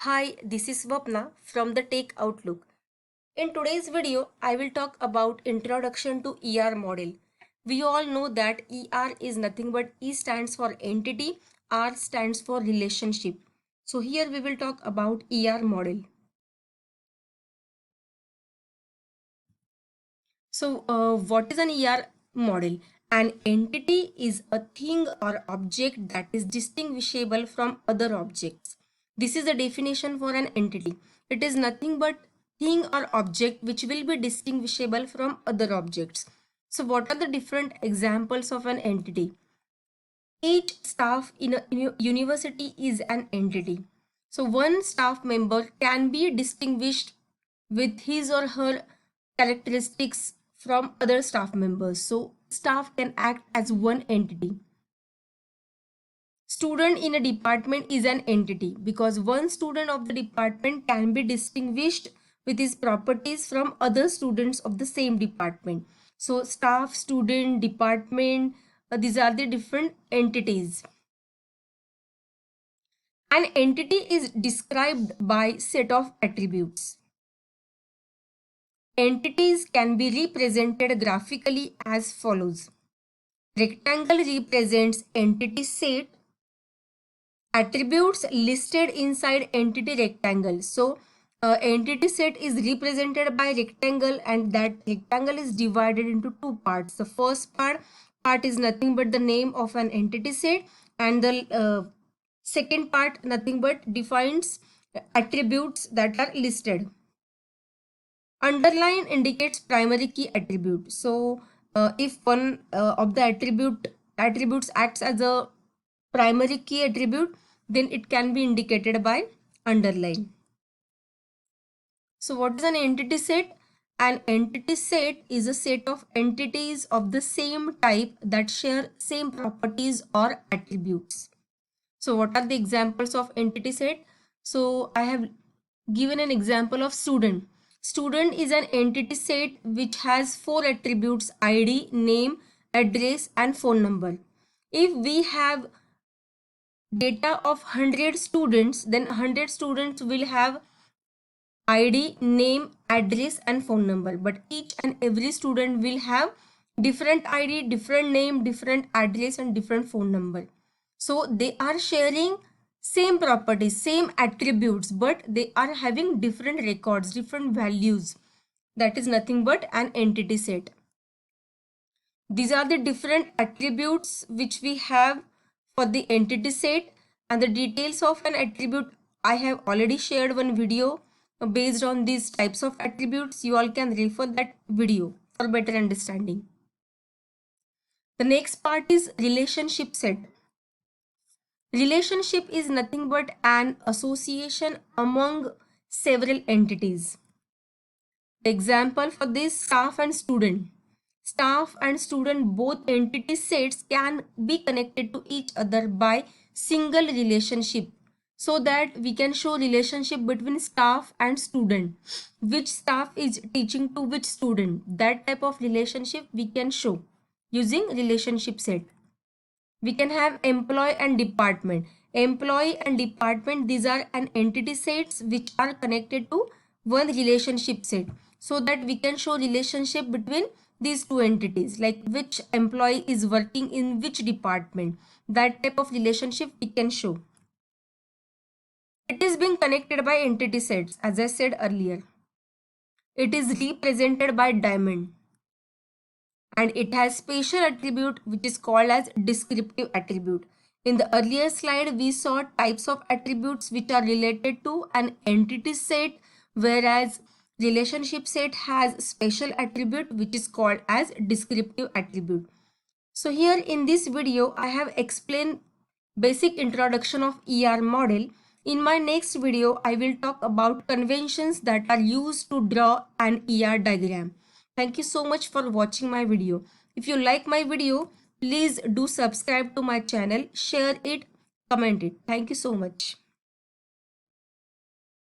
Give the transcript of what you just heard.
Hi, this is Swapna from the Tech Outlook. In today's video, I will talk about introduction to ER model. We all know that ER is nothing but E stands for entity, R stands for relationship. So here we will talk about ER model. So what is an ER model? An entity is a thing or object that is distinguishable from other objects. This is the definition for an entity. It is nothing but thing or object which will be distinguishable from other objects. So what are the different examples of an entity? Each staff in a university is an entity. So one staff member can be distinguished with his or her characteristics from other staff members. So staff can act as one entity. Student in a department is an entity because one student of the department can be distinguished with his properties from other students of the same department. So staff, student, department, these are the different entities. An entity is described by set of attributes. Entities can be represented graphically as follows. Rectangle represents entity set. Attributes listed inside entity rectangle. So entity set is represented by rectangle, and that rectangle is divided into two parts. The first part is nothing but the name of an entity set, and the second part nothing but defines attributes that are listed. Underline indicates primary key attribute. So if one of the attributes acts as a primary key attribute, then it can be indicated by underline. So what is an entity set? An entity set is a set of entities of the same type that share same properties or attributes. So what are the examples of entity set? So I have given an example of student. Student is an entity set which has four attributes: ID, name, address and phone number. If we have data of 100 students, then 100 students will have ID, name, address and phone number, but each and every student will have different ID, different name, different address and different phone number. So they are sharing same properties, same attributes, but they are having different records, different values. That is nothing but an entity set. These are the different attributes which we have for the entity set, and the details of an attribute I have already shared one video based on these types of attributes. You all can refer that video for better understanding. The next part is relationship set. Relationship is nothing but an association among several entities. Example for this: staff and student. Staff and student, both entity sets, can be connected to each other by single relationship, so that we can show relationship between staff and student. Which staff is teaching to which student, that type of relationship we can show using relationship set. We can have employee and department. Employee and department, these are an entity sets which are connected to one relationship set, so that we can show relationship between these two entities, like which employee is working in which department. That type of relationship we can show. It is being connected by entity sets, as I said earlier. It is represented by diamond, and it has special attribute which is called as descriptive attribute. In the earlier slide, we saw types of attributes which are related to an entity set, whereas relationship set has special attribute which is called as descriptive attribute. So here in this video, I have explained basic introduction of ER model. In my next video, I will talk about conventions that are used to draw an ER diagram. Thank you so much for watching my video. If you like my video, please do subscribe to my channel, share it, comment it. Thank you so much.